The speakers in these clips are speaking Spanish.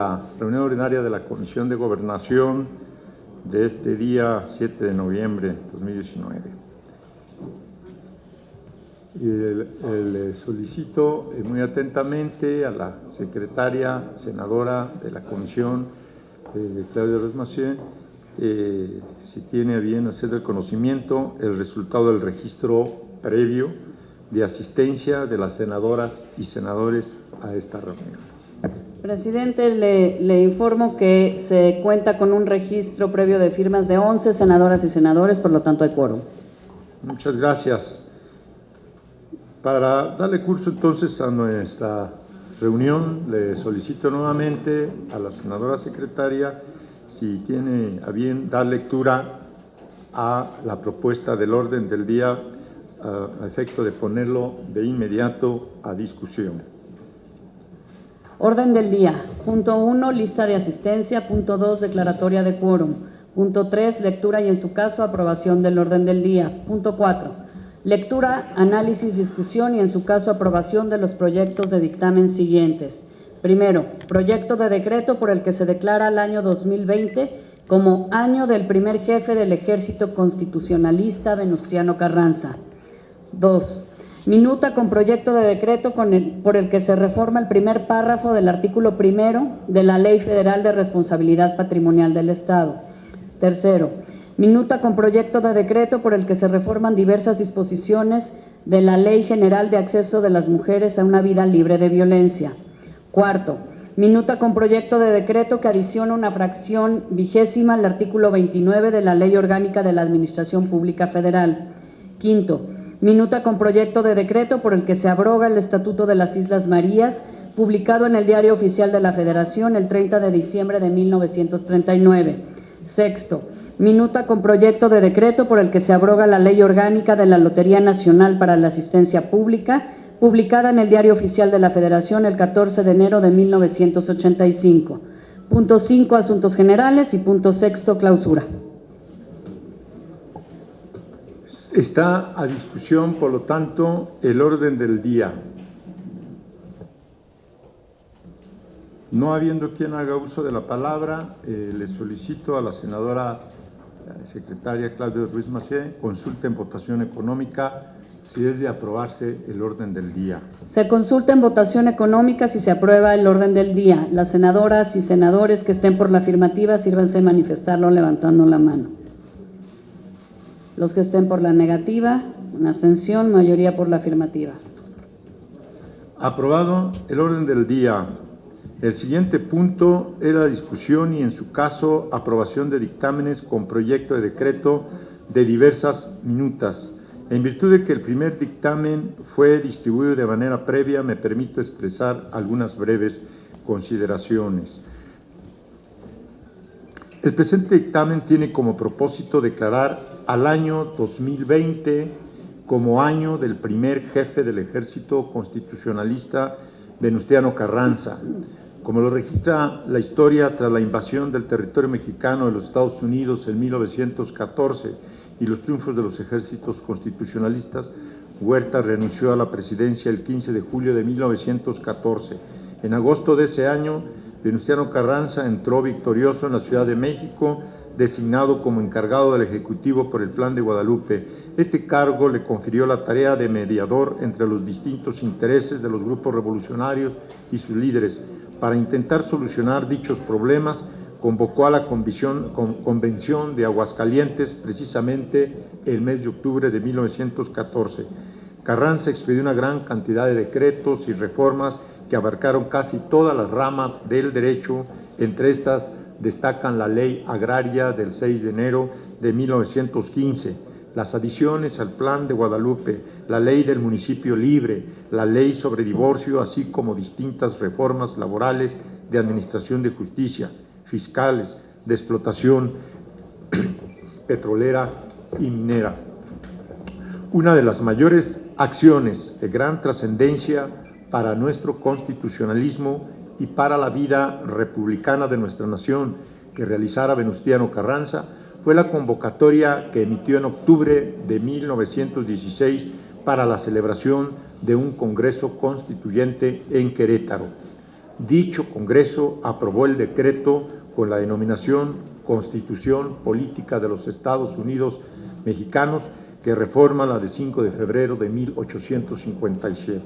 La reunión ordinaria de la Comisión de Gobernación de este día 7 de noviembre de 2019. Le solicito muy atentamente a la secretaria senadora de la Comisión, Claudia Ruiz Massieu, si tiene a bien hacer del conocimiento el resultado del registro previo de asistencia de las senadoras y senadores a esta reunión. Presidente, le informo que se cuenta con un registro previo de firmas de 11 senadoras y senadores, por lo tanto hay quórum. Muchas gracias. Para darle curso entonces a nuestra reunión, le solicito nuevamente a la senadora secretaria si tiene a bien dar lectura a la propuesta del orden del día a efecto de ponerlo de inmediato a discusión. Orden del día. Punto 1, lista de asistencia. Punto 2, declaratoria de quórum. Punto 3, lectura y en su caso aprobación del orden del día. Punto 4, lectura, análisis, discusión y en su caso aprobación de los proyectos de dictamen siguientes. Primero, proyecto de decreto por el que se declara el año 2020 como año del primer jefe del Ejército Constitucionalista Venustiano Carranza. 2. Minuta con proyecto de decreto por el que se reforma el primer párrafo del artículo 1 de la Ley Federal de Responsabilidad Patrimonial del Estado. Tercero, minuta con proyecto de decreto por el que se reforman diversas disposiciones de la Ley General de Acceso de las Mujeres a una Vida Libre de Violencia. Cuarto, minuta con proyecto de decreto que adiciona una fracción 20ª al artículo 29 de la Ley Orgánica de la Administración Pública Federal. Quinto, minuta con proyecto de decreto por el que se abroga el Estatuto de las Islas Marías, publicado en el Diario Oficial de la Federación el 30 de diciembre de 1939. Sexto, minuta con proyecto de decreto por el que se abroga la Ley Orgánica de la Lotería Nacional para la Asistencia Pública, publicada en el Diario Oficial de la Federación el 14 de enero de 1985. Punto 5, asuntos generales y punto 6, clausura. Está a discusión, por lo tanto, el orden del día. No habiendo quien haga uso de la palabra, le solicito a la senadora secretaria Claudia Ruiz Massieu consulte en votación económica si es de aprobarse el orden del día. Se consulta en votación económica si se aprueba el orden del día. Las senadoras y senadores que estén por la afirmativa, sírvanse a manifestarlo levantando la mano. Los que estén por la negativa, una abstención, mayoría por la afirmativa. Aprobado el orden del día. El siguiente punto era la discusión y, en su caso, aprobación de dictámenes con proyecto de decreto de diversas minutas. En virtud de que el primer dictamen fue distribuido de manera previa, me permito expresar algunas breves consideraciones. El presente dictamen tiene como propósito declarar al año 2020 como año del primer jefe del Ejército Constitucionalista Venustiano Carranza, como lo registra la historia tras la invasión del territorio mexicano de los Estados Unidos en 1914 y los triunfos de los ejércitos constitucionalistas. Huerta renunció a la presidencia el 15 de julio de 1914. En agosto de ese año, Venustiano Carranza entró victorioso en la Ciudad de México, designado como encargado del Ejecutivo por el Plan de Guadalupe. Este cargo le confirió la tarea de mediador entre los distintos intereses de los grupos revolucionarios y sus líderes. Para intentar solucionar dichos problemas, convocó a la Convención de Aguascalientes precisamente el mes de octubre de 1914. Carranza expedió una gran cantidad de decretos y reformas que abarcaron casi todas las ramas del derecho. Entre estas destacan la Ley Agraria del 6 de enero de 1915, las adiciones al Plan de Guadalupe, la Ley del Municipio Libre, la Ley sobre Divorcio, así como distintas reformas laborales, de administración de justicia, fiscales, de explotación petrolera y minera. Una de las mayores acciones de gran trascendencia para nuestro constitucionalismo y para la vida republicana de nuestra nación que realizara Venustiano Carranza fue la convocatoria que emitió en octubre de 1916 para la celebración de un Congreso Constituyente en Querétaro. Dicho Congreso aprobó el decreto con la denominación Constitución Política de los Estados Unidos Mexicanos, que reforma la de 5 de febrero de 1857.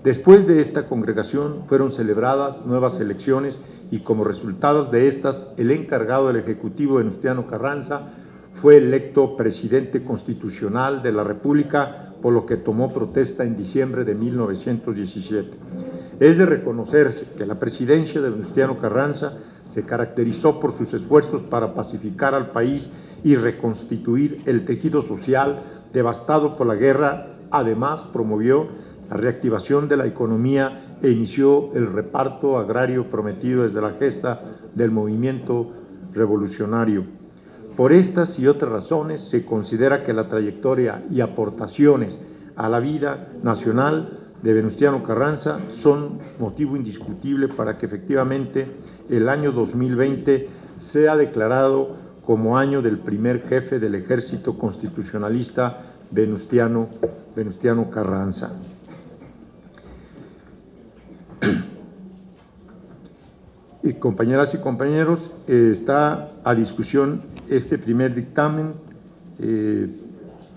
Después de esta congregación fueron celebradas nuevas elecciones y como resultado de estas, el encargado del Ejecutivo Venustiano Carranza fue electo presidente constitucional de la República, por lo que tomó protesta en diciembre de 1917. Es de reconocerse que la presidencia de Venustiano Carranza se caracterizó por sus esfuerzos para pacificar al país y reconstituir el tejido social devastado por la guerra. Además, promovió la reactivación de la economía e inició el reparto agrario prometido desde la gesta del movimiento revolucionario. Por estas y otras razones, se considera que la trayectoria y aportaciones a la vida nacional de Venustiano Carranza son motivo indiscutible para que efectivamente el año 2020 sea declarado como año del primer jefe del Ejército Constitucionalista Venustiano Carranza. Y compañeras y compañeros, está a discusión este primer dictamen.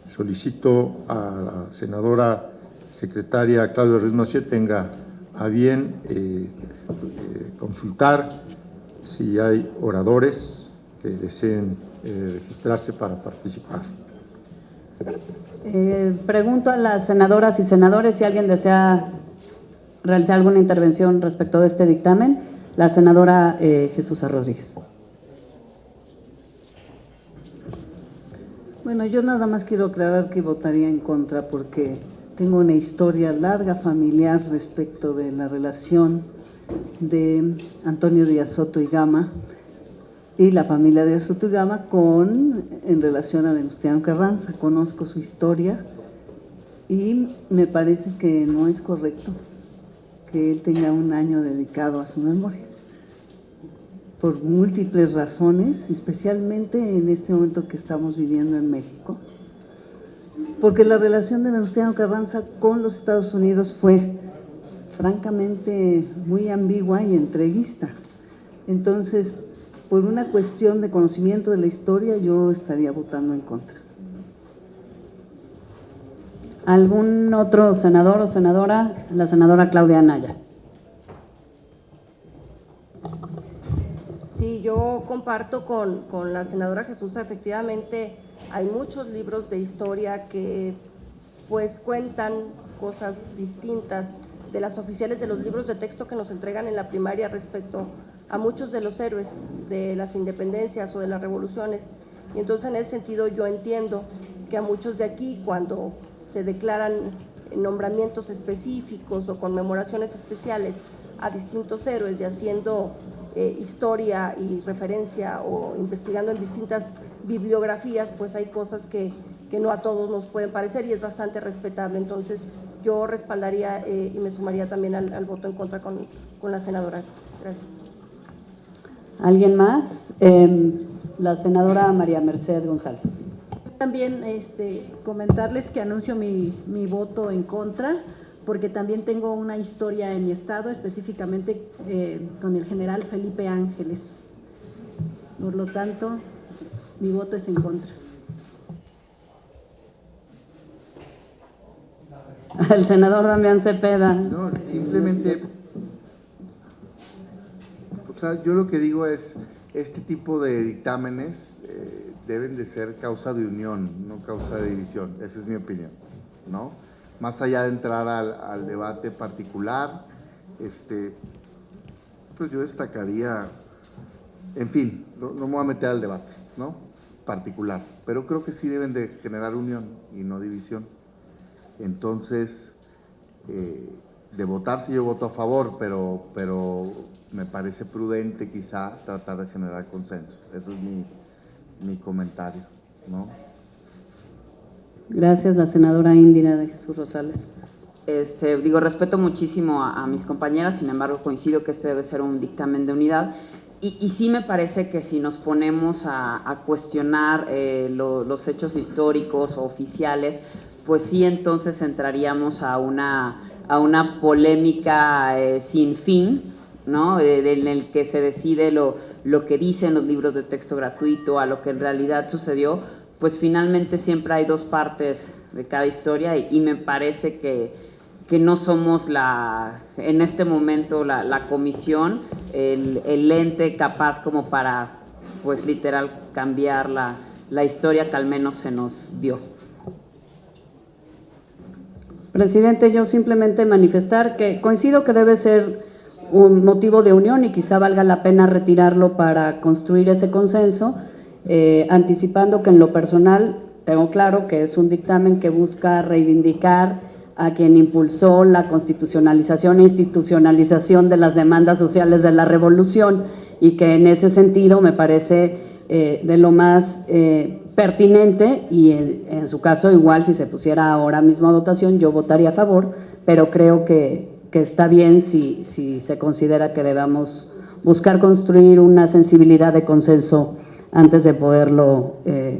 Solicito a la senadora secretaria Claudia Ruiz Massieu tenga a bien consultar si hay oradores que deseen registrarse para participar. Pregunto a las senadoras y senadores si alguien desea realizar alguna intervención respecto de este dictamen. La senadora Jesús Rodríguez. Bueno, yo nada más quiero aclarar que votaría en contra porque tengo una historia larga familiar respecto de la relación de Antonio Díaz Soto y Gama y la familia Díaz Soto y Gama en relación a Venustiano Carranza. Conozco su historia y me parece que no es correcto que él tenga un año dedicado a su memoria, por múltiples razones, especialmente en este momento que estamos viviendo en México, porque la relación de Venustiano Carranza con los Estados Unidos fue francamente muy ambigua y entreguista. Entonces, por una cuestión de conocimiento de la historia, yo estaría votando en contra. ¿Algún otro senador o senadora? La senadora Claudia Anaya. Sí, yo comparto con la senadora Jesús. Efectivamente, hay muchos libros de historia que pues cuentan cosas distintas de las oficiales de los libros de texto que nos entregan en la primaria respecto a muchos de los héroes de las independencias o de las revoluciones. Y entonces, en ese sentido, yo entiendo que a muchos de aquí, cuando se declaran nombramientos específicos o conmemoraciones especiales a distintos héroes y haciendo historia y referencia o investigando en distintas bibliografías, pues hay cosas que no a todos nos pueden parecer y es bastante respetable. Entonces yo respaldaría y me sumaría también al voto en contra con la senadora. Gracias. ¿Alguien más? La senadora María Mercedes González. También comentarles que anuncio mi voto en contra, porque también tengo una historia en mi estado, específicamente con el general Felipe Ángeles. Por lo tanto, mi voto es en contra. El senador Damián Cepeda. No, simplemente, o sea, yo lo que digo es, este tipo de dictámenes deben de ser causa de unión, no causa de división. Esa es mi opinión, ¿no? Más allá de entrar al debate particular, pues yo destacaría, en fin, no me voy a meter al debate, ¿no? Particular, pero creo que sí deben de generar unión y no división. Entonces, de votarse yo voto a favor, pero me parece prudente quizá tratar de generar consenso. Ese es mi comentario, ¿no? Gracias, la senadora Indira de Jesús Rosales. Respeto muchísimo a mis compañeras, sin embargo coincido que este debe ser un dictamen de unidad y sí me parece que si nos ponemos a cuestionar los hechos históricos o oficiales, pues sí, entonces entraríamos a una polémica sin fin ¿no? En el que se decide lo que dicen los libros de texto gratuito a lo que en realidad sucedió, pues finalmente siempre hay dos partes de cada historia y me parece que no somos en este momento la comisión, el ente capaz como para, pues literal, cambiar la historia que al menos se nos dio. Presidente, yo simplemente manifestar que coincido que debe ser un motivo de unión y quizá valga la pena retirarlo para construir ese consenso, anticipando que en lo personal tengo claro que es un dictamen que busca reivindicar a quien impulsó la constitucionalización e institucionalización de las demandas sociales de la revolución y que en ese sentido me parece de lo más pertinente y en su caso igual si se pusiera ahora mismo a votación yo votaría a favor, pero creo que está bien si se considera que debamos buscar construir una sensibilidad de consenso antes de poderlo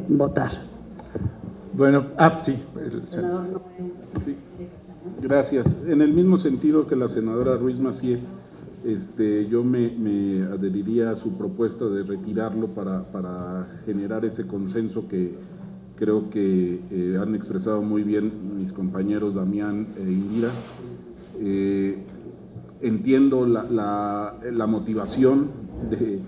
votar. Bueno, sí. Sí. Gracias. En el mismo sentido que la senadora Ruiz Massieu, yo me adheriría a su propuesta de retirarlo para generar ese consenso que creo que han expresado muy bien mis compañeros Damián e Indira. Entiendo la motivación de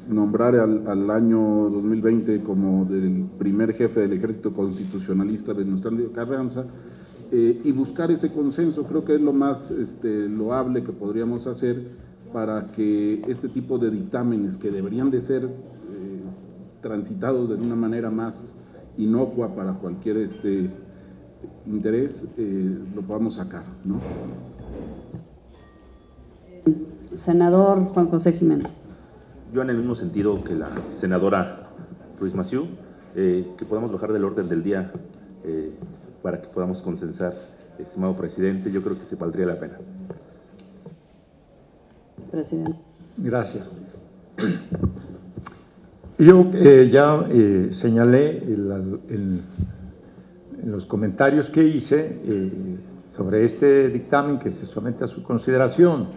nombrar al año 2020 como del primer jefe del Ejército Constitucionalista Venustiano Carranza, y buscar ese consenso. Creo que es lo más loable que podríamos hacer para que este tipo de dictámenes que deberían de ser transitados de una manera más inocua para cualquier interés, lo podamos sacar, ¿no? Senador Juan José Jiménez. Yo en el mismo sentido que la senadora Ruiz Massieu, que podamos bajar del orden del día para que podamos consensar, estimado presidente, yo creo que se valdría la pena. Presidente. Gracias. Yo ya señalé en los comentarios que hice sobre este dictamen que se somete a su consideración.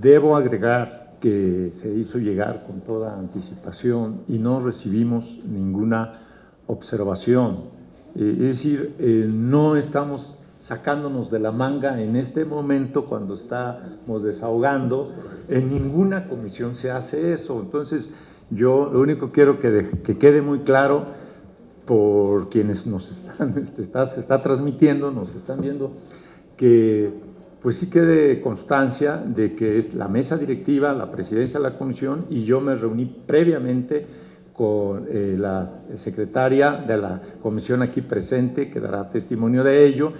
Debo agregar que se hizo llegar con toda anticipación y no recibimos ninguna observación. Es decir, no estamos sacándonos de la manga en este momento cuando estamos desahogando. En ninguna comisión se hace eso. Entonces, yo lo único que quiero que quede muy claro por quienes nos están, se está transmitiendo, nos están viendo, que pues sí quede constancia de que es la mesa directiva, la presidencia de la comisión, y yo me reuní previamente con la secretaria de la comisión aquí presente, que dará testimonio de ello,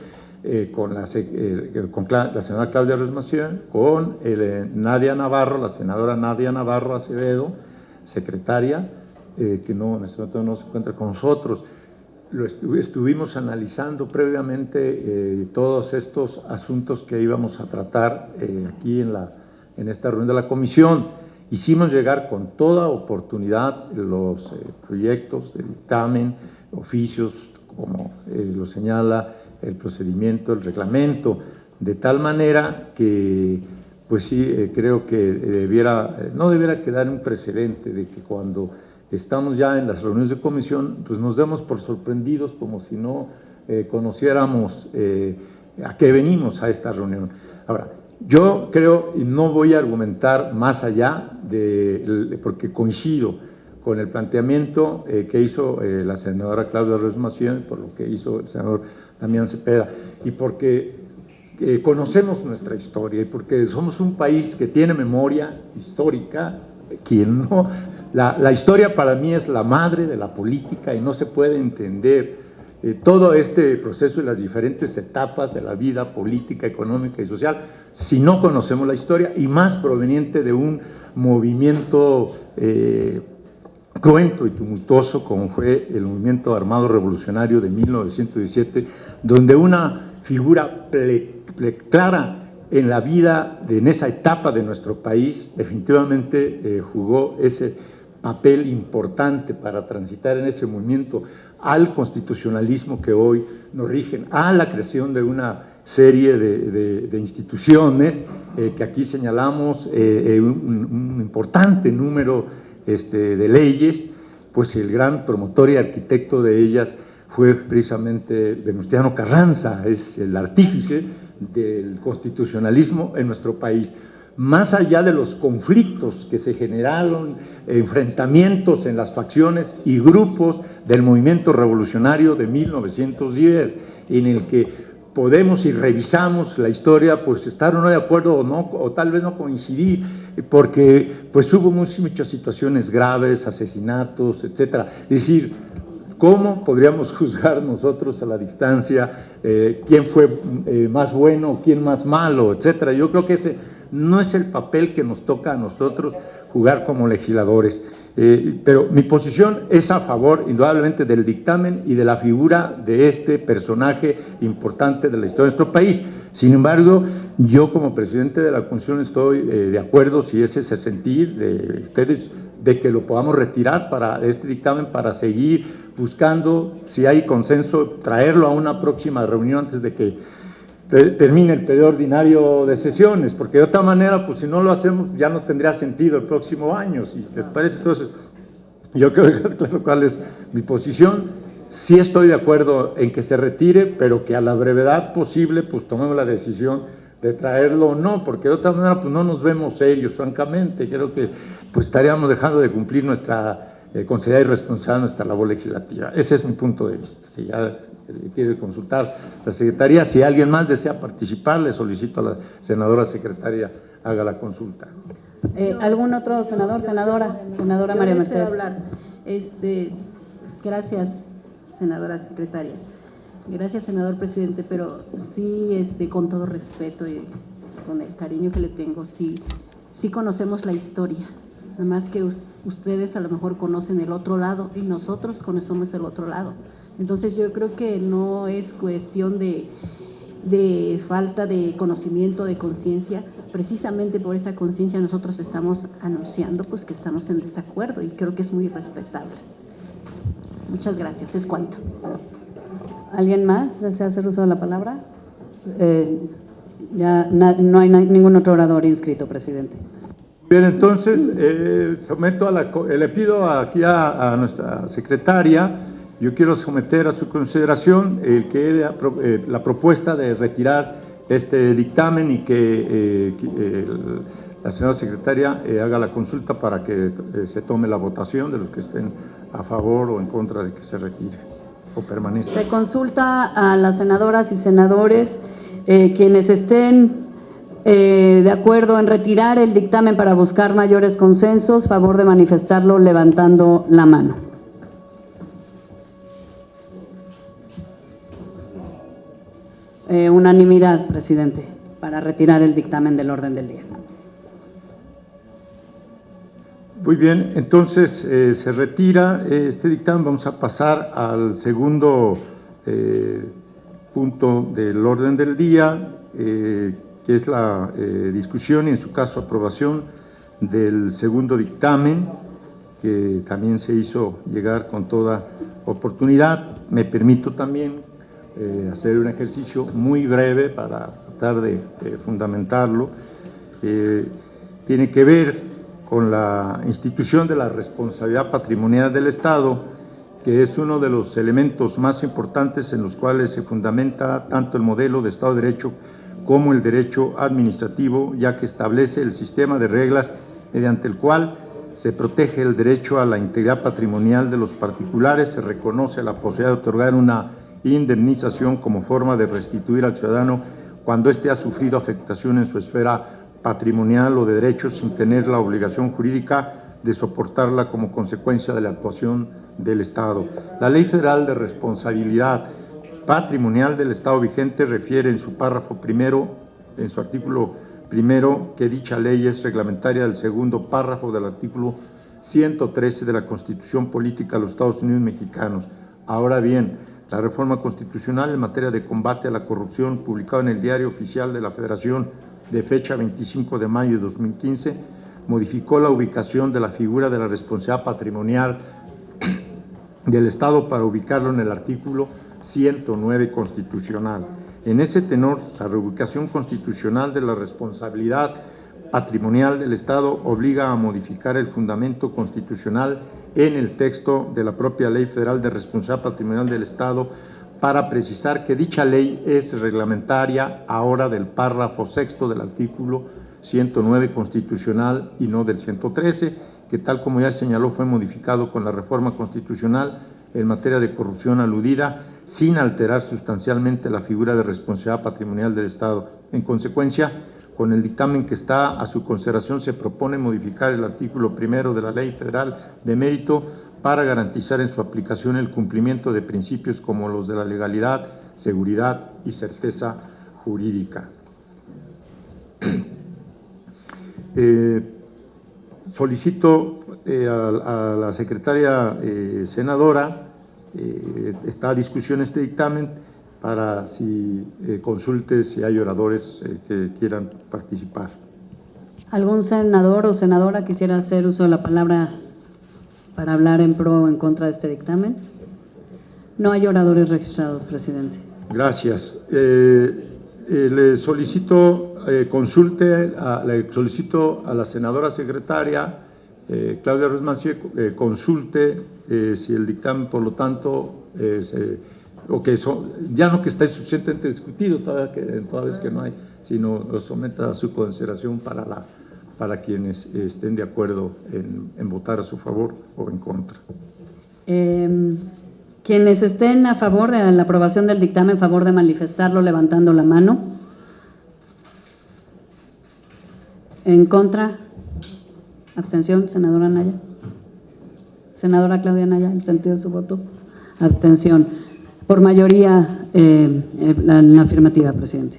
con la senadora Claudia Ruiz Massieu, con Nadia Navarro, la senadora Nadia Navarro Acevedo, secretaria, que en este momento no se encuentra con nosotros. Estuvimos analizando previamente todos estos asuntos que íbamos a tratar aquí en esta reunión de la comisión. Hicimos llegar con toda oportunidad los proyectos de dictamen, oficios, como lo señala el procedimiento, el reglamento, de tal manera que, pues sí, creo que no debiera quedar un precedente de que cuando estamos ya en las reuniones de comisión, pues nos demos por sorprendidos como si no conociéramos a qué venimos a esta reunión. Ahora, yo creo, y no voy a argumentar más allá, porque coincido con el planteamiento que hizo la senadora Claudia Ruiz Massieu, por lo que hizo el senador Damián Cepeda, y porque conocemos nuestra historia, y porque somos un país que tiene memoria histórica. Quien no, la historia para mí es la madre de la política y no se puede entender todo este proceso y las diferentes etapas de la vida política, económica y social si no conocemos la historia, y más proveniente de un movimiento cruento y tumultuoso como fue el movimiento armado revolucionario de 1917, donde una figura clara en la vida, en esa etapa de nuestro país, definitivamente jugó ese papel importante para transitar en ese movimiento al constitucionalismo que hoy nos rigen, a la creación de una serie de instituciones que aquí señalamos, un importante número de leyes, pues el gran promotor y arquitecto de ellas fue precisamente Venustiano Carranza, es el artífice del constitucionalismo en nuestro país. Más allá de los conflictos que se generaron, enfrentamientos en las facciones y grupos del movimiento revolucionario de 1910, en el que podemos, si revisamos la historia, pues estar o no de acuerdo o no, o tal vez no coincidir, porque pues hubo muchas situaciones graves, asesinatos, etcétera. Es decir, ¿cómo podríamos juzgar nosotros a la distancia quién fue más bueno, quién más malo, etcétera? Yo creo que ese no es el papel que nos toca a nosotros jugar como legisladores. Pero mi posición es a favor, indudablemente, del dictamen y de la figura de este personaje importante de la historia de nuestro país. Sin embargo, yo como presidente de la Comisión estoy de acuerdo, si ese es el sentir de ustedes, de que lo podamos retirar para este dictamen, para seguir buscando, si hay consenso, traerlo a una próxima reunión antes de que termine el periodo ordinario de sesiones, porque de otra manera, pues si no lo hacemos, ya no tendría sentido el próximo año, si les parece. Entonces, yo quiero dejar claro cuál es mi posición. Sí estoy de acuerdo en que se retire, pero que a la brevedad posible, pues tomemos la decisión de traerlo o no, porque de otra manera, pues no nos vemos serios, francamente. Creo que pues estaríamos dejando de cumplir nuestra considerada irresponsable nuestra labor legislativa. Ese es mi punto de vista. Si ya quiere consultar la secretaría, si alguien más desea participar, le solicito a la senadora secretaria haga la consulta. ¿Algún otro senador, senadora? Senadora María Yo deseo Mercedes. hablar. Gracias, senadora secretaria. Gracias, senador presidente, pero sí, con todo respeto y con el cariño que le tengo, sí conocemos la historia. Nada más que ustedes a lo mejor conocen el otro lado y nosotros conocemos el otro lado. Entonces yo creo que no es cuestión de falta de conocimiento, de conciencia. Precisamente por esa conciencia nosotros estamos anunciando pues que estamos en desacuerdo y creo que es muy respetable. Muchas gracias, es cuanto. ¿Alguien más desea hacer uso de la palabra? No hay ningún otro orador inscrito, presidente. Bien, entonces le pido aquí a nuestra secretaria, yo quiero someter a su consideración la propuesta de retirar este dictamen y que la señora secretaria haga la consulta para que se tome la votación de los que estén a favor o en contra de que se retire o permanezca. Se consulta a las senadoras y senadores quienes estén de acuerdo en retirar el dictamen para buscar mayores consensos, favor de manifestarlo levantando la mano. Unanimidad, presidente, para retirar el dictamen del orden del día. Muy bien, entonces se retira este dictamen. Vamos a pasar al segundo punto del orden del día, que es la discusión y en su caso aprobación del segundo dictamen, que también se hizo llegar con toda oportunidad. Me permito también hacer un ejercicio muy breve para tratar de fundamentarlo. Tiene que ver con la institución de la responsabilidad patrimonial del Estado, que es uno de los elementos más importantes en los cuales se fundamenta tanto el modelo de Estado de Derecho como el derecho administrativo, ya que establece el sistema de reglas mediante el cual se protege el derecho a la integridad patrimonial de los particulares, se reconoce la posibilidad de otorgar una indemnización como forma de restituir al ciudadano cuando éste ha sufrido afectación en su esfera patrimonial o de derechos sin tener la obligación jurídica de soportarla como consecuencia de la actuación del Estado. La Ley Federal de Responsabilidad Patrimonial del Estado vigente refiere en su párrafo primero, en su artículo primero, que dicha ley es reglamentaria del segundo párrafo del artículo 113 de la Constitución Política de los Estados Unidos Mexicanos. Ahora bien, la reforma constitucional en materia de combate a la corrupción, publicada en el Diario Oficial de la Federación de fecha 25 de mayo de 2015, modificó la ubicación de la figura de la responsabilidad patrimonial del Estado para ubicarlo en el artículo 109 constitucional. En ese tenor, la reubicación constitucional de la responsabilidad patrimonial del Estado obliga a modificar el fundamento constitucional en el texto de la propia Ley Federal de Responsabilidad Patrimonial del Estado para precisar que dicha ley es reglamentaria ahora del párrafo sexto del artículo 109 constitucional y no del 113, que tal como ya señaló fue modificado con la reforma constitucional en materia de corrupción aludida, sin alterar sustancialmente la figura de responsabilidad patrimonial del Estado. En consecuencia, con el dictamen que está a su consideración se propone modificar el artículo 1 de la Ley Federal de Mérito para garantizar en su aplicación el cumplimiento de principios como los de la legalidad, seguridad y certeza jurídica. Solicito a la secretaria senadora, está a discusión este dictamen para si consulte si hay oradores que quieran participar. ¿Algún senador o senadora quisiera hacer uso de la palabra para hablar en pro o en contra de este dictamen? No hay oradores registrados, presidente. Gracias. Le solicito le solicito a la senadora secretaria Claudia Ruiz Massieu consulte si el dictamen, por lo tanto, ya no que está suficientemente discutido, toda vez que no hay, sino lo someta a su consideración para quienes estén de acuerdo en votar a su favor o en contra. Quienes estén a favor de la aprobación del dictamen, favor de manifestarlo levantando la mano. ¿En contra? ¿Abstención? Senadora Anaya. Senadora Claudia Anaya, ¿el sentido de su voto? Abstención. Por mayoría, la afirmativa, presidente.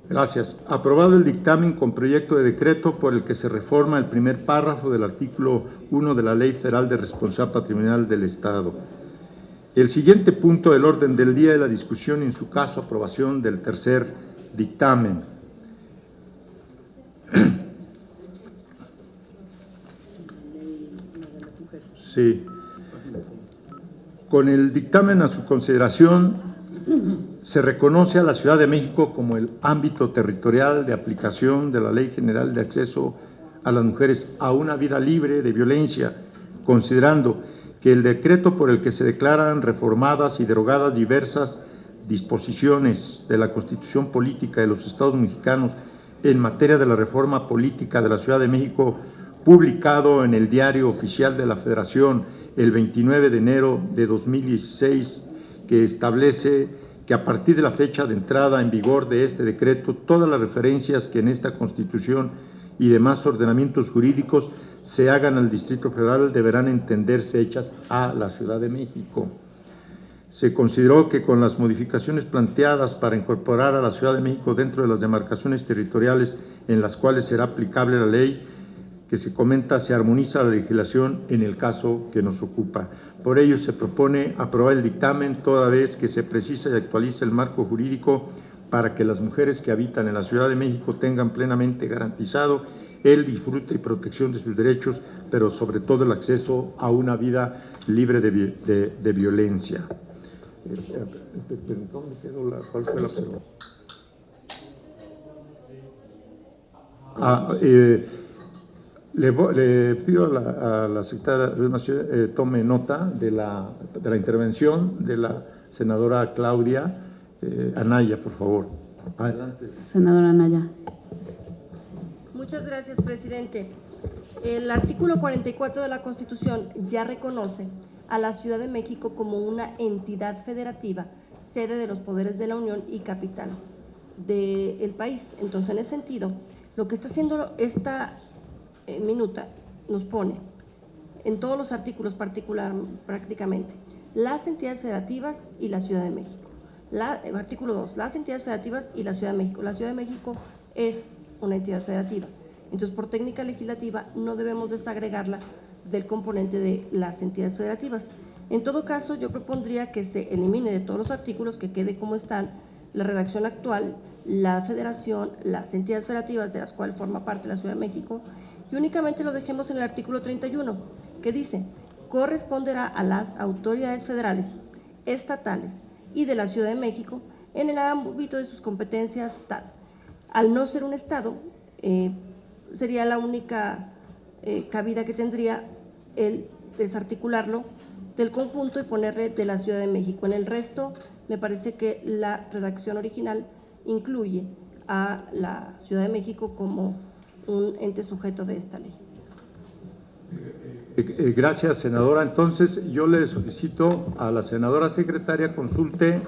Gracias. Aprobado el dictamen con proyecto de decreto por el que se reforma el primer párrafo del artículo 1 de la Ley Federal de Responsabilidad Patrimonial del Estado. El siguiente punto del orden del día es la discusión y, en su caso, aprobación del tercer dictamen. Sí. Con el dictamen a su consideración, se reconoce a la Ciudad de México como el ámbito territorial de aplicación de la Ley General de Acceso a las Mujeres a una vida libre de violencia, considerando que el decreto por el que se declaran reformadas y derogadas diversas disposiciones de la Constitución Política de los Estados Mexicanos en materia de la reforma política de la Ciudad de México, publicado en el Diario Oficial de la Federación el 29 de enero de 2016, que establece que a partir de la fecha de entrada en vigor de este decreto, todas las referencias que en esta Constitución y demás ordenamientos jurídicos se hagan al Distrito Federal deberán entenderse hechas a la Ciudad de México. Se consideró que con las modificaciones planteadas para incorporar a la Ciudad de México dentro de las demarcaciones territoriales en las cuales será aplicable la ley que se comenta, se armoniza la legislación en el caso que nos ocupa. Por ello, se propone aprobar el dictamen toda vez que se precisa y actualiza el marco jurídico para que las mujeres que habitan en la Ciudad de México tengan plenamente garantizado el disfrute y protección de sus derechos, pero sobre todo el acceso a una vida libre de violencia. ¿Cuál fue la observación? Le pido a la secretaria Ruiz Massieu tome nota de la intervención de la senadora Claudia Anaya, por favor. Adelante. Senadora Anaya. Muchas gracias, presidente. El artículo 44 de la Constitución ya reconoce a la Ciudad de México como una entidad federativa, sede de los poderes de la Unión y capital del país. Entonces, en ese sentido, lo que está haciendo esta minuta nos pone en todos los artículos prácticamente las entidades federativas y la Ciudad de México. Artículo 2, las entidades federativas y la Ciudad de México. La Ciudad de México es una entidad federativa. Entonces, por técnica legislativa, no debemos desagregarla del componente de las entidades federativas. En todo caso, yo propondría que se elimine de todos los artículos, que quede como están la redacción actual, la federación, las entidades federativas de las cuales forma parte la Ciudad de México, y únicamente lo dejemos en el artículo 31, que dice: corresponderá a las autoridades federales, estatales y de la Ciudad de México en el ámbito de sus competencias tal. Al no ser un Estado, sería la única cabida que tendría el desarticularlo del conjunto y ponerle de la Ciudad de México. En el resto, me parece que la redacción original incluye a la Ciudad de México como un ente sujeto de esta ley. Gracias, senadora. Entonces, yo le solicito a la senadora secretaria consulte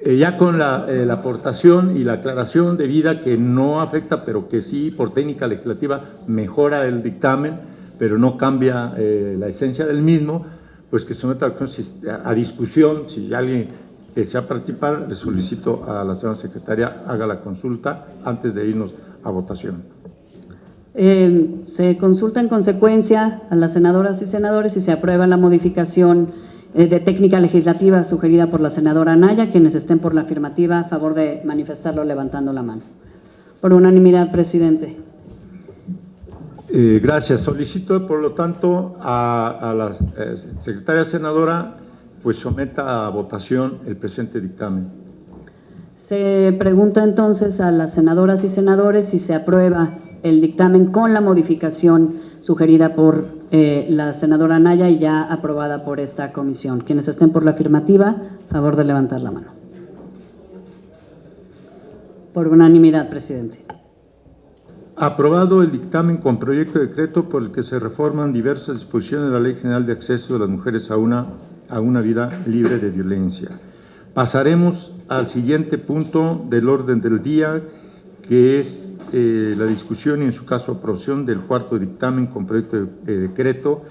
ya con la aportación y la aclaración debida que no afecta, pero que sí, por técnica legislativa, mejora el dictamen, pero no cambia la esencia del mismo, pues que someta a discusión. Si alguien desea participar, le solicito a la senadora secretaria haga la consulta antes de irnos a votación. Se consulta en consecuencia a las senadoras y senadores si se aprueba la modificación de técnica legislativa sugerida por la senadora Anaya. Quienes estén por la afirmativa, a favor de manifestarlo levantando la mano. Por unanimidad, presidente. Gracias. Solicito, por lo tanto, a la secretaria senadora, pues someta a votación el presente dictamen. Se pregunta entonces a las senadoras y senadores si se aprueba el dictamen con la modificación sugerida por la senadora Anaya y ya aprobada por esta comisión. Quienes estén por la afirmativa, a favor de levantar la mano. Por unanimidad, presidente. Aprobado el dictamen con proyecto de decreto por el que se reforman diversas disposiciones de la Ley General de Acceso de las Mujeres a una vida libre de violencia. Pasaremos al siguiente punto del orden del día, que es la discusión y en su caso aprobación del cuarto dictamen con proyecto de decreto,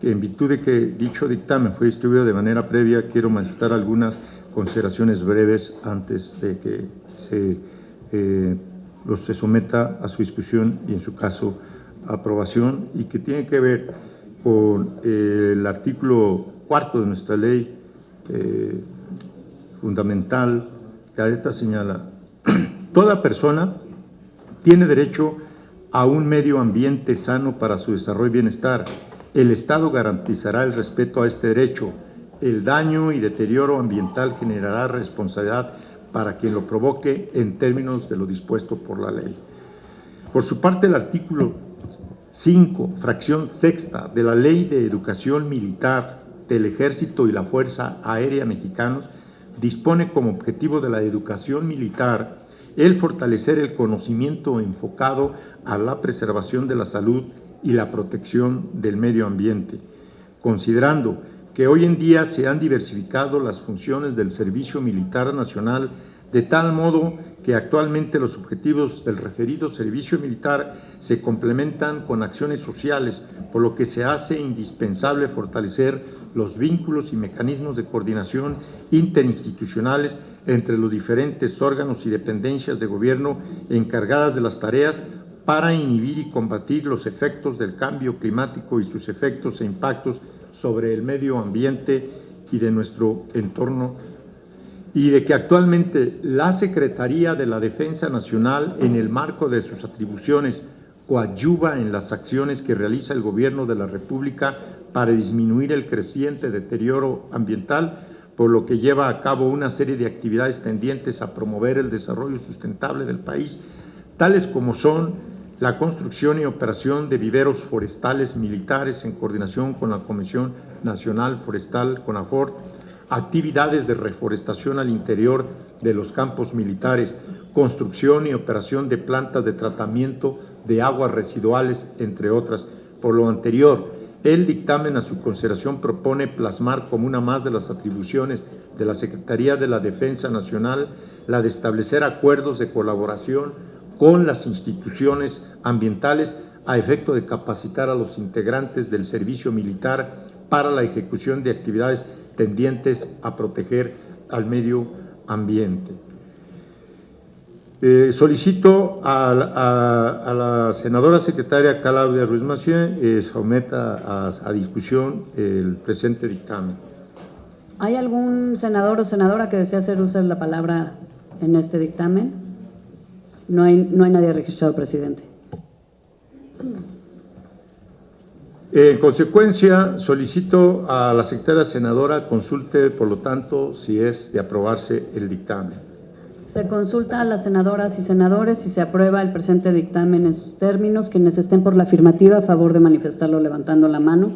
que en virtud de que dicho dictamen fue distribuido de manera previa, quiero manifestar algunas consideraciones breves antes de que se someta a su discusión y en su caso aprobación, y que tiene que ver con el artículo 4 de nuestra ley fundamental, que esta señala: toda persona tiene derecho a un medio ambiente sano para su desarrollo y bienestar. El Estado garantizará el respeto a este derecho. El daño y deterioro ambiental generará responsabilidad para quien lo provoque en términos de lo dispuesto por la ley. Por su parte, el artículo 5, fracción sexta de la Ley de Educación Militar del Ejército y la Fuerza Aérea Mexicanos dispone como objetivo de la educación militar el fortalecer el conocimiento enfocado a la preservación de la salud y la protección del medio ambiente, considerando que hoy en día se han diversificado las funciones del Servicio Militar Nacional de tal modo que actualmente los objetivos del referido servicio militar se complementan con acciones sociales, por lo que se hace indispensable fortalecer los vínculos y mecanismos de coordinación interinstitucionales entre los diferentes órganos y dependencias de gobierno encargadas de las tareas para inhibir y combatir los efectos del cambio climático y sus efectos e impactos sobre el medio ambiente y de nuestro entorno, y de que actualmente la Secretaría de la Defensa Nacional, en el marco de sus atribuciones, coadyuva en las acciones que realiza el Gobierno de la República para disminuir el creciente deterioro ambiental, por lo que lleva a cabo una serie de actividades tendientes a promover el desarrollo sustentable del país, tales como son la construcción y operación de viveros forestales militares en coordinación con la Comisión Nacional Forestal, CONAFOR, actividades de reforestación al interior de los campos militares, construcción y operación de plantas de tratamiento de aguas residuales, entre otras. Por lo anterior, el dictamen a su consideración propone plasmar como una más de las atribuciones de la Secretaría de la Defensa Nacional la de establecer acuerdos de colaboración con las instituciones ambientales a efecto de capacitar a los integrantes del servicio militar para la ejecución de actividades tendientes a proteger al medio ambiente. Solicito a la senadora secretaria Claudia Ruiz Massieu someta a discusión el presente dictamen. ¿Hay algún senador o senadora que desea hacer uso de la palabra en este dictamen? No hay nadie registrado, presidente. En consecuencia, solicito a la secretaria senadora consulte, por lo tanto, si es de aprobarse el dictamen. Se consulta a las senadoras y senadores si se aprueba el presente dictamen en sus términos. Quienes estén por la afirmativa, a favor de manifestarlo levantando la mano.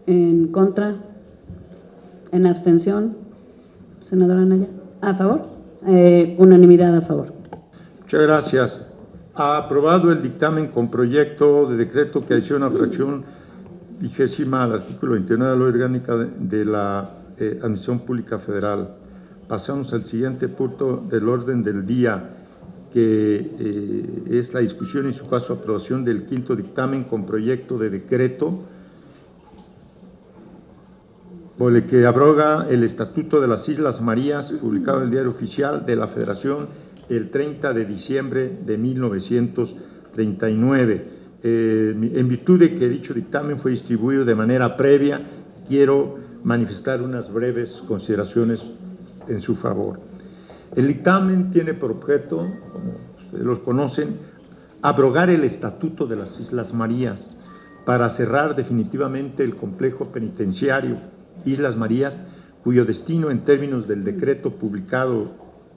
¿En contra? ¿En abstención? Senadora Anaya. ¿A favor? Unanimidad a favor. Muchas gracias. Ha aprobado el dictamen con proyecto de decreto que adiciona fracción 20 al artículo 29 de la Ley Orgánica de la Administración Pública Federal. Pasamos al siguiente punto del orden del día, que es la discusión y en su caso aprobación del quinto dictamen con proyecto de decreto por el que abroga el Estatuto de las Islas Marías, publicado en el Diario Oficial de la Federación el 30 de diciembre de 1939. En virtud de que dicho dictamen fue distribuido de manera previa, quiero manifestar unas breves consideraciones en su favor. El dictamen tiene por objeto, como ustedes los conocen, abrogar el Estatuto de las Islas Marías para cerrar definitivamente el complejo penitenciario Islas Marías, cuyo destino en términos del decreto publicado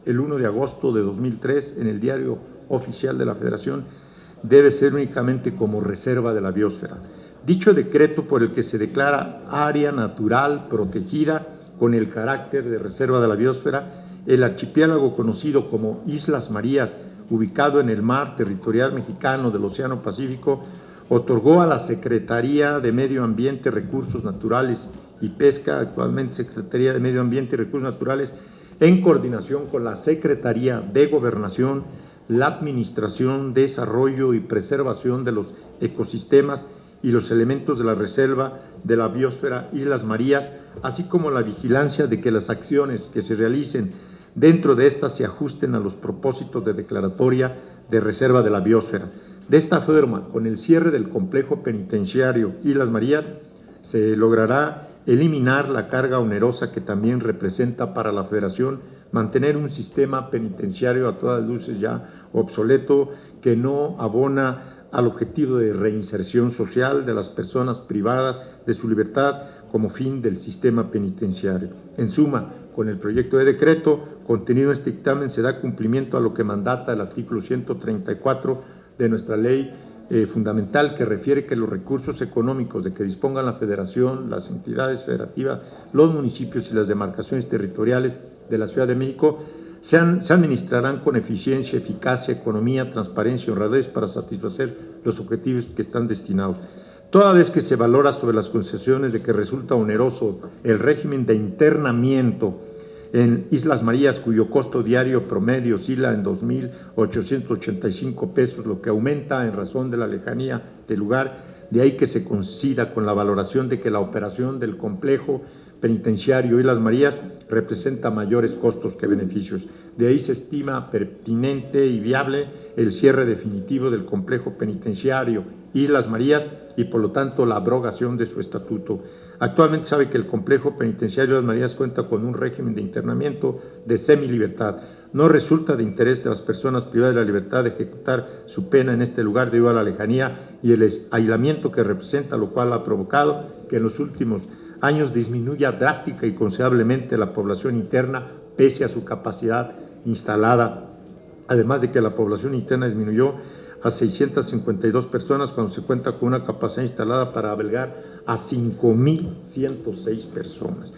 el 1 de agosto de 2003 en el Diario Oficial de la Federación debe ser únicamente como reserva de la biosfera. Dicho decreto, por el que se declara área natural protegida con el carácter de reserva de la biosfera, el archipiélago conocido como Islas Marías, ubicado en el mar territorial mexicano del Océano Pacífico, otorgó a la Secretaría de Medio Ambiente, Recursos Naturales y Pesca, actualmente Secretaría de Medio Ambiente y Recursos Naturales, en coordinación con la Secretaría de Gobernación, la Administración, Desarrollo y Preservación de los Ecosistemas y los elementos de la reserva de la biosfera Islas Marías, así como la vigilancia de que las acciones que se realicen dentro de estas se ajusten a los propósitos de declaratoria de reserva de la biosfera. De esta forma, con el cierre del complejo penitenciario Islas Marías, se logrará eliminar la carga onerosa que también representa para la Federación mantener un sistema penitenciario a todas luces ya obsoleto, que no abona al objetivo de reinserción social de las personas privadas de su libertad como fin del sistema penitenciario. En suma, con el proyecto de decreto contenido en este dictamen se da cumplimiento a lo que mandata el artículo 134 de nuestra ley fundamental, que refiere que los recursos económicos de que dispongan la Federación, las entidades federativas, los municipios y las demarcaciones territoriales de la Ciudad de México se administrarán con eficiencia, eficacia, economía, transparencia y honradez para satisfacer los objetivos que están destinados. Toda vez que se valora sobre las concesiones de que resulta oneroso el régimen de internamiento en Islas Marías, cuyo costo diario promedio oscila en 2,885 pesos, lo que aumenta en razón de la lejanía del lugar, de ahí que se coincida con la valoración de que la operación del complejo penitenciario Islas Marías representa mayores costos que beneficios. De ahí se estima pertinente y viable el cierre definitivo del complejo penitenciario Islas Marías y por lo tanto la abrogación de su estatuto. Actualmente sabe que el complejo penitenciario Islas Marías cuenta con un régimen de internamiento de semilibertad. No resulta de interés de las personas privadas de la libertad de ejecutar su pena en este lugar debido a la lejanía y el aislamiento que representa, lo cual ha provocado que en los últimos años disminuya drástica y considerablemente la población interna pese a su capacidad instalada, además de que la población interna disminuyó a 652 personas cuando se cuenta con una capacidad instalada para albergar a 5,106 personas.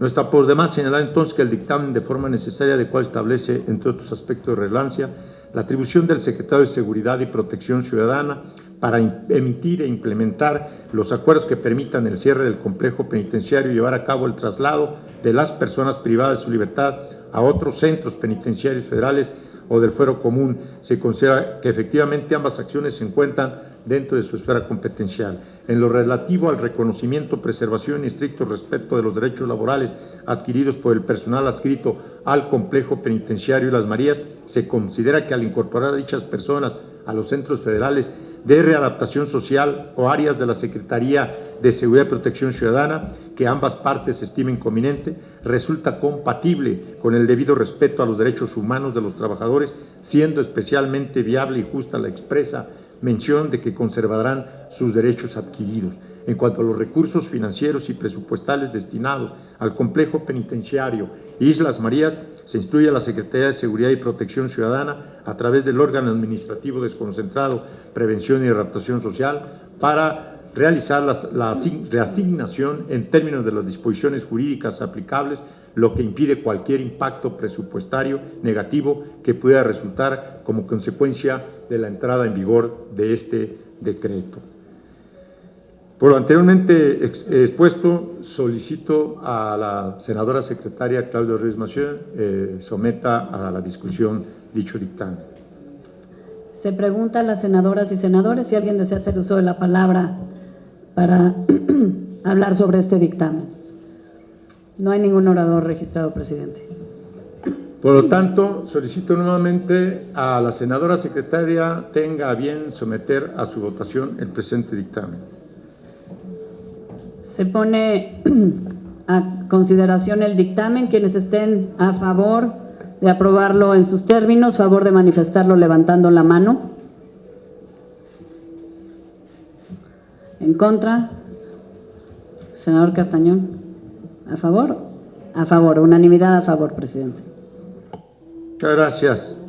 No está por demás señalar entonces que el dictamen de forma necesaria y adecuada establece, entre otros aspectos de relevancia, la atribución del Secretario de Seguridad y Protección Ciudadana para emitir e implementar los acuerdos que permitan el cierre del complejo penitenciario y llevar a cabo el traslado de las personas privadas de su libertad a otros centros penitenciarios federales o del fuero común. Se considera que efectivamente ambas acciones se encuentran dentro de su esfera competencial. En lo relativo al reconocimiento, preservación y estricto respeto de los derechos laborales adquiridos por el personal adscrito al complejo penitenciario Las Marías, se considera que al incorporar a dichas personas a los centros federales de readaptación social o áreas de la Secretaría de Seguridad y Protección Ciudadana, que ambas partes estimen conveniente, resulta compatible con el debido respeto a los derechos humanos de los trabajadores, siendo especialmente viable y justa la expresa mención de que conservarán sus derechos adquiridos. en cuanto a los recursos financieros y presupuestales destinados al complejo penitenciario Islas Marías, se instruye a la Secretaría de Seguridad y Protección Ciudadana a través del órgano administrativo desconcentrado Prevención y Adaptación Social para realizar la reasignación en términos de las disposiciones jurídicas aplicables, lo que impide cualquier impacto presupuestario negativo que pueda resultar como consecuencia de la entrada en vigor de este decreto. Por lo anteriormente expuesto, solicito a la senadora secretaria Claudia Ruiz Massieu someta a la discusión dicho dictamen. Se pregunta a las senadoras y senadores si alguien desea hacer uso de la palabra para hablar sobre este dictamen. No hay ningún orador registrado, presidente. Por lo tanto, solicito nuevamente a la senadora secretaria tenga a bien someter a su votación el presente dictamen. Se pone a consideración el dictamen. Quienes estén a favor de aprobarlo en sus términos, favor de manifestarlo levantando la mano. ¿En contra? Senador Castañón. ¿A favor? A favor. Unanimidad a favor, presidente. Muchas gracias.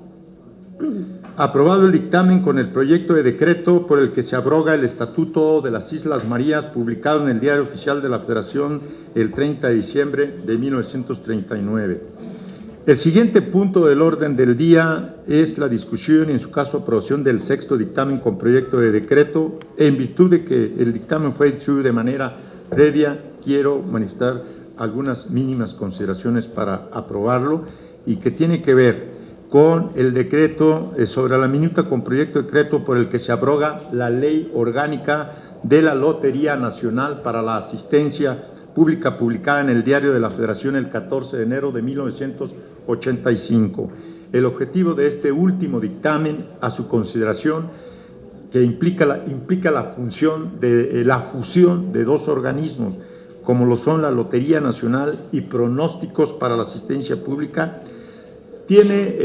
Aprobado el dictamen con el proyecto de decreto por el que se abroga el Estatuto de las Islas Marías, publicado en el Diario Oficial de la Federación el 30 de diciembre de 1939. El siguiente punto del orden del día es la discusión y, en su caso, aprobación del sexto dictamen con proyecto de decreto. En virtud de que el dictamen fue distribuido de manera previa, quiero manifestar algunas mínimas consideraciones para aprobarlo y que tiene que ver con el decreto sobre la minuta con proyecto de decreto por el que se abroga la Ley Orgánica de la Lotería Nacional para la Asistencia Pública, publicada en el Diario de la Federación el 14 de enero de 1985. El objetivo de este último dictamen, a su consideración, que implica la fusión de dos organismos, como lo son la Lotería Nacional y Pronósticos para la Asistencia Pública, tiene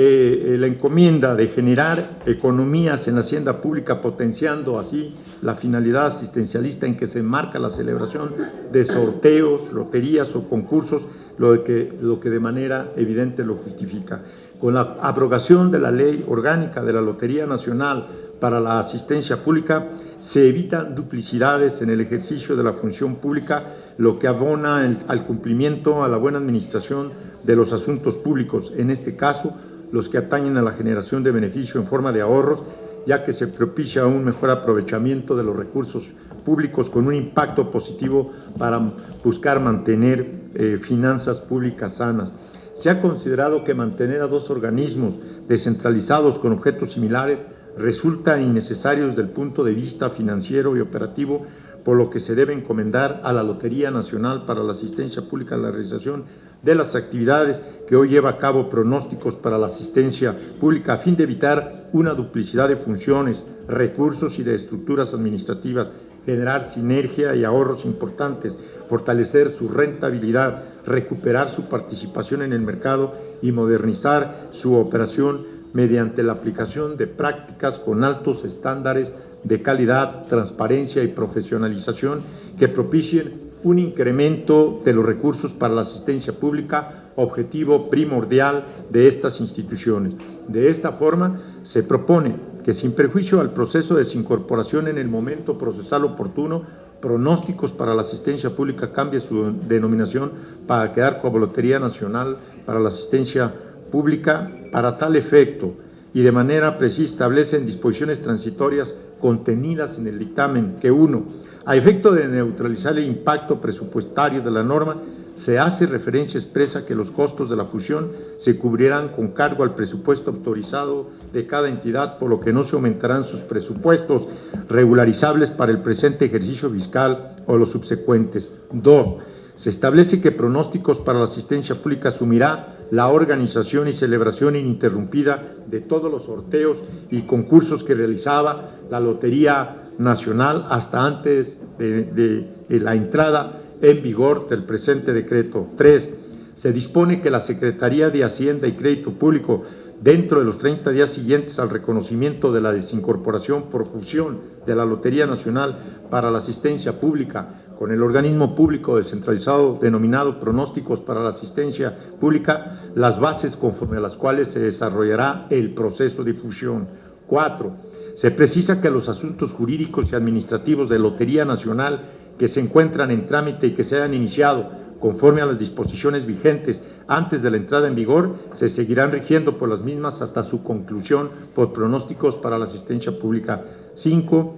la encomienda de generar economías en la hacienda pública, potenciando así la finalidad asistencialista en que se enmarca la celebración de sorteos, loterías o concursos, lo que de manera evidente lo justifica. Con la abrogación de la Ley Orgánica de la Lotería Nacional para la Asistencia Pública, se evitan duplicidades en el ejercicio de la función pública, lo que abona al cumplimiento, a la buena administración de los asuntos públicos, en este caso, los que atañen a la generación de beneficio en forma de ahorros, ya que se propicia un mejor aprovechamiento de los recursos públicos con un impacto positivo para buscar mantener finanzas públicas sanas. Se ha considerado que mantener a dos organismos descentralizados con objetos similares resulta innecesario desde el punto de vista financiero y operativo, por lo que se debe encomendar a la Lotería Nacional para la Asistencia Pública la realización de las actividades que hoy lleva a cabo Pronósticos para la Asistencia Pública, a fin de evitar una duplicidad de funciones, recursos y de estructuras administrativas, generar sinergia y ahorros importantes, fortalecer su rentabilidad, recuperar su participación en el mercado y modernizar su operación mediante la aplicación de prácticas con altos estándares de calidad, transparencia y profesionalización que propicien un incremento de los recursos para la asistencia pública, objetivo primordial de estas instituciones. De esta forma, se propone que, sin perjuicio al proceso de desincorporación en el momento procesal oportuno, Pronósticos para la Asistencia Pública cambie su denominación para quedar como Lotería Nacional para la Asistencia Pública. Para tal efecto, y de manera precisa, establecen disposiciones transitorias contenidas en el dictamen que, 1, a efecto de neutralizar el impacto presupuestario de la norma, se hace referencia expresa que los costos de la fusión se cubrirán con cargo al presupuesto autorizado de cada entidad, por lo que no se aumentarán sus presupuestos regularizables para el presente ejercicio fiscal o los subsecuentes. 2. Se establece que Pronósticos para la Asistencia Pública asumirá la organización y celebración ininterrumpida de todos los sorteos y concursos que realizaba la Lotería Nacional hasta antes de la entrada en vigor del presente decreto. 3. Se dispone que la Secretaría de Hacienda y Crédito Público, dentro de los 30 días siguientes al reconocimiento de la desincorporación por fusión de la Lotería Nacional para la Asistencia Pública con el organismo público descentralizado denominado Pronósticos para la Asistencia Pública, las bases conforme a las cuales se desarrollará el proceso de fusión. 4. Se precisa que los asuntos jurídicos y administrativos de Lotería Nacional que se encuentran en trámite y que se hayan iniciado conforme a las disposiciones vigentes antes de la entrada en vigor, se seguirán rigiendo por las mismas hasta su conclusión por Pronósticos para la Asistencia Pública. 5.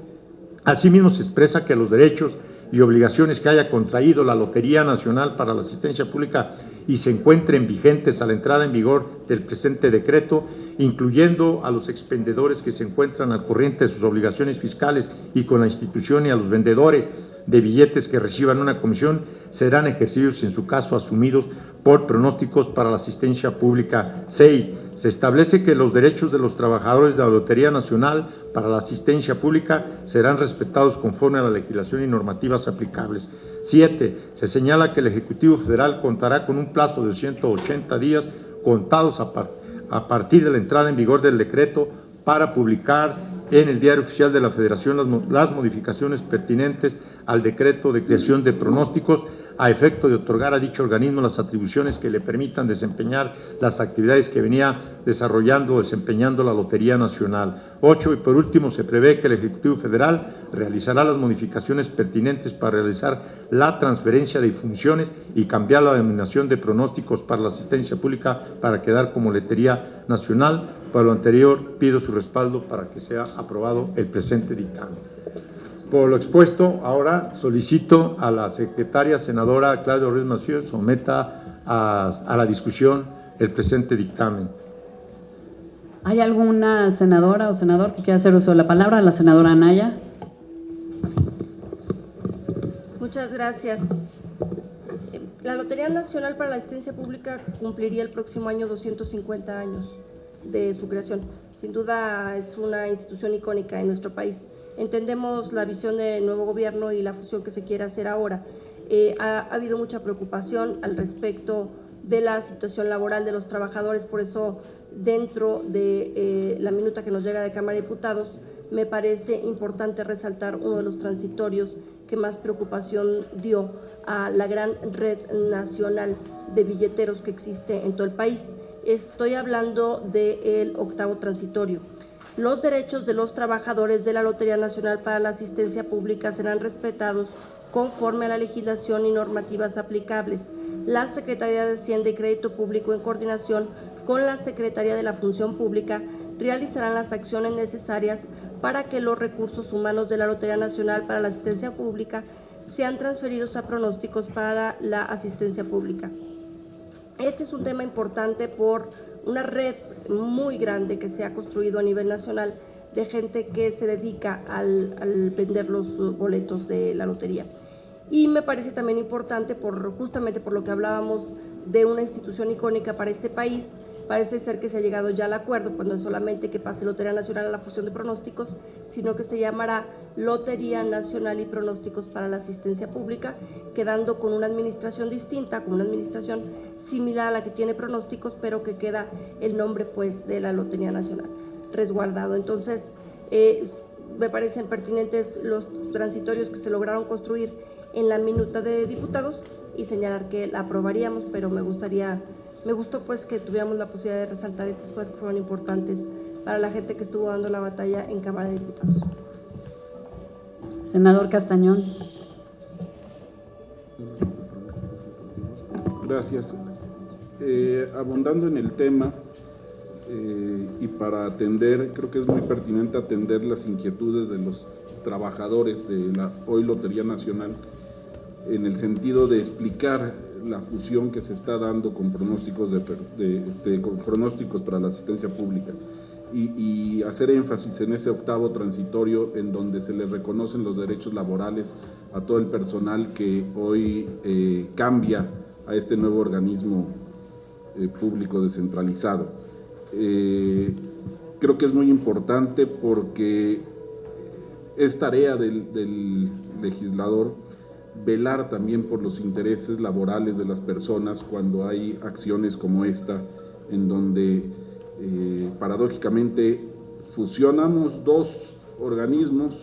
Asimismo, se expresa que los derechos y obligaciones que haya contraído la Lotería Nacional para la Asistencia Pública y se encuentren vigentes a la entrada en vigor del presente decreto, incluyendo a los expendedores que se encuentran al corriente de sus obligaciones fiscales y con la institución y a los vendedores de billetes que reciban una comisión, serán ejercidos en su caso asumidos por Pronósticos para la Asistencia Pública. 6. Se establece que los derechos de los trabajadores de la Lotería Nacional para la Asistencia Pública serán respetados conforme a la legislación y normativas aplicables. 7. Se señala que el Ejecutivo Federal contará con un plazo de 180 días contados a partir de la entrada en vigor del decreto para publicar en el Diario Oficial de la Federación las modificaciones pertinentes al decreto de creación de pronósticos a efecto de otorgar a dicho organismo las atribuciones que le permitan desempeñar las actividades que venía desarrollando o desempeñando la Lotería Nacional. 8. Y por último, se prevé que el Ejecutivo Federal realizará las modificaciones pertinentes para realizar la transferencia de funciones y cambiar la denominación de Pronósticos para la Asistencia Pública para quedar como Lotería Nacional. Para lo anterior, pido su respaldo para que sea aprobado el presente dictamen. Por lo expuesto, ahora solicito a la secretaria senadora Claudia Ruiz Massieu someta a la discusión el presente dictamen. ¿Hay alguna senadora o senador que quiera hacer uso de la palabra? La senadora Anaya. Muchas gracias. La Lotería Nacional para la Asistencia Pública cumpliría el próximo año 250 años de su creación. Sin duda es una institución icónica en nuestro país. Entendemos la visión del nuevo gobierno y la fusión que se quiere hacer ahora. Ha habido mucha preocupación al respecto de la situación laboral de los trabajadores, por eso dentro de la minuta que nos llega de Cámara de Diputados me parece importante resaltar uno de los transitorios que más preocupación dio a la gran red nacional de billeteros que existe en todo el país. Estoy hablando del 8º transitorio. Los derechos de los trabajadores de la Lotería Nacional para la Asistencia Pública serán respetados conforme a la legislación y normativas aplicables. La Secretaría de Hacienda y Crédito Público, en coordinación con la Secretaría de la Función Pública, realizarán las acciones necesarias para que los recursos humanos de la Lotería Nacional para la Asistencia Pública sean transferidos a Pronósticos para la Asistencia Pública. Este es un tema importante por una red muy grande que se ha construido a nivel nacional de gente que se dedica al vender los boletos de la lotería. Y me parece también importante justamente por lo que hablábamos de una institución icónica para este país. Parece ser que se ha llegado ya al acuerdo, pues no es solamente que pase Lotería Nacional a la fusión de Pronósticos, sino que se llamará Lotería Nacional y Pronósticos para la Asistencia Pública, quedando con una administración distinta, con una administración similar a la que tiene Pronósticos, pero que queda el nombre pues de la Lotería Nacional resguardado. Entonces, me parecen pertinentes los transitorios que se lograron construir en la minuta de diputados y señalar que la aprobaríamos, pero me gustó pues que tuviéramos la posibilidad de resaltar estas cosas que fueron importantes para la gente que estuvo dando la batalla en Cámara de Diputados. Senador Castañón. Gracias. Abundando en el tema y para atender, creo que es muy pertinente atender las inquietudes de los trabajadores de la hoy Lotería Nacional en el sentido de explicar la fusión que se está dando con pronósticos con pronósticos para la asistencia pública y hacer énfasis en ese 8º transitorio en donde se le reconocen los derechos laborales a todo el personal que hoy cambia a este nuevo organismo público descentralizado. Creo que es muy importante porque es tarea del legislador velar también por los intereses laborales de las personas cuando hay acciones como esta, en donde Paradójicamente, fusionamos dos organismos,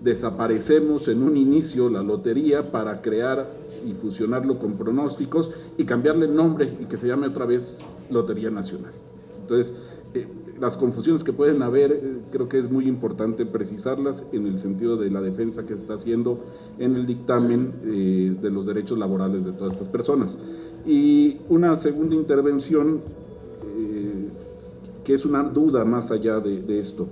desaparecemos en un inicio la lotería para crear y fusionarlo con pronósticos y cambiarle el nombre y que se llame otra vez Lotería Nacional. Entonces, las confusiones que pueden haber, creo que es muy importante precisarlas en el sentido de la defensa que se está haciendo en el dictamen de los derechos laborales de todas estas personas. Y una segunda intervención, que es una duda más allá de esto.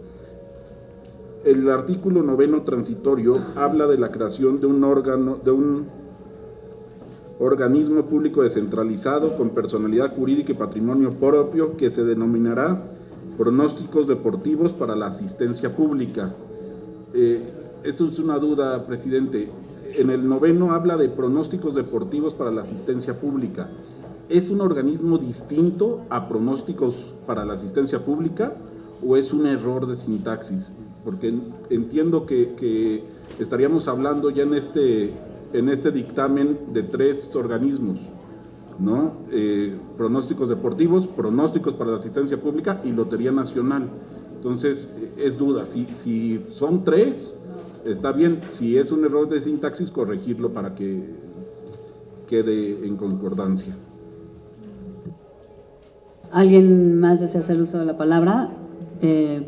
El artículo 9 transitorio habla de la creación de un organismo público descentralizado con personalidad jurídica y patrimonio propio que se denominará Pronósticos Deportivos para la Asistencia Pública. Esto es una duda, presidente. En el 9 habla de Pronósticos Deportivos para la Asistencia Pública. ¿Es un organismo distinto a Pronósticos para la Asistencia Pública o es un error de sintaxis? Porque entiendo que estaríamos hablando ya en este dictamen de tres organismos, ¿no? Pronósticos deportivos, pronósticos para la asistencia pública y Lotería Nacional. Entonces, es duda, si son tres, está bien, si es un error de sintaxis, corregirlo para que quede en concordancia. ¿Alguien más desea hacer uso de la palabra?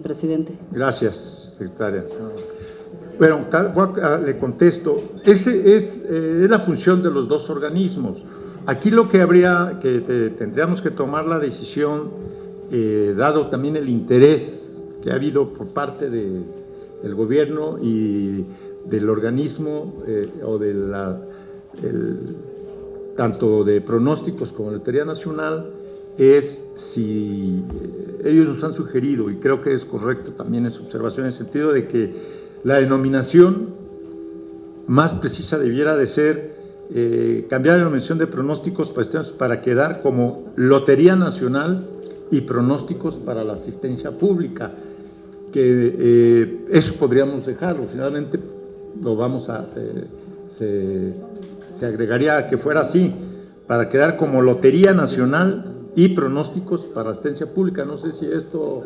Presidente. Gracias, secretaria. Bueno, le contesto. Es la función de los dos organismos. Aquí lo que tendríamos que tomar la decisión, dado también el interés que ha habido por parte del gobierno y del organismo tanto de pronósticos como de Lotería Nacional, es si ellos nos han sugerido, y creo que es correcto también esa observación, en el sentido de que la denominación más precisa debiera de ser cambiar la denominación de pronósticos para quedar como Lotería Nacional y pronósticos para la asistencia pública, que eso podríamos dejarlo, finalmente lo vamos a se agregaría que fuera así, para quedar como Lotería Nacional y pronósticos para asistencia pública. No sé si esto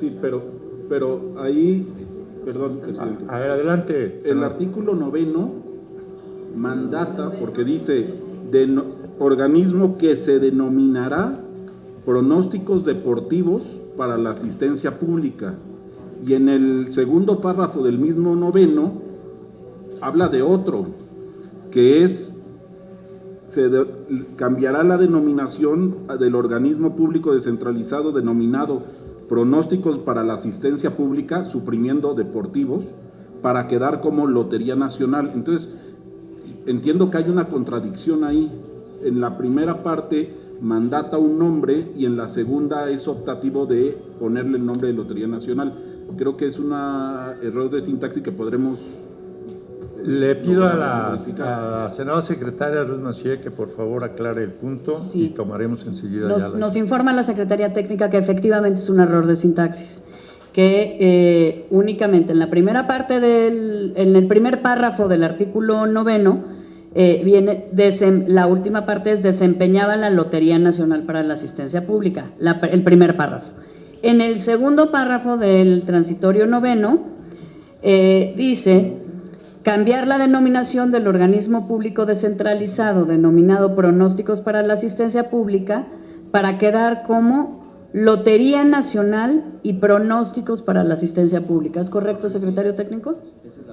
Sí, pero ahí, perdón, presidente. A ver, adelante. El artículo 9 mandata, porque dice organismo que se denominará Pronósticos Deportivos para la Asistencia Pública, y en el segundo párrafo del mismo 9 habla de otro, que es cambiará la denominación del organismo público descentralizado denominado Pronósticos para la Asistencia Pública, suprimiendo deportivos, para quedar como Lotería Nacional. Entonces, entiendo que hay una contradicción ahí. En la primera parte mandata un nombre y en la segunda es optativo de ponerle el nombre de Lotería Nacional. Creo que es un error de sintaxis que podremos... Le pido a la senadora secretaria Ruth Massieu que por favor aclare el punto, sí, y tomaremos enseguida nos informa la Secretaría Técnica que efectivamente es un error de sintaxis, que únicamente en la primera parte en el primer párrafo del artículo 9 viene, la última parte es desempeñaba la Lotería Nacional para la Asistencia Pública, el primer párrafo. En el segundo párrafo del transitorio 9 dice: cambiar la denominación del organismo público descentralizado denominado Pronósticos para la Asistencia Pública para quedar como Lotería Nacional y Pronósticos para la Asistencia Pública. ¿Es correcto, secretario técnico?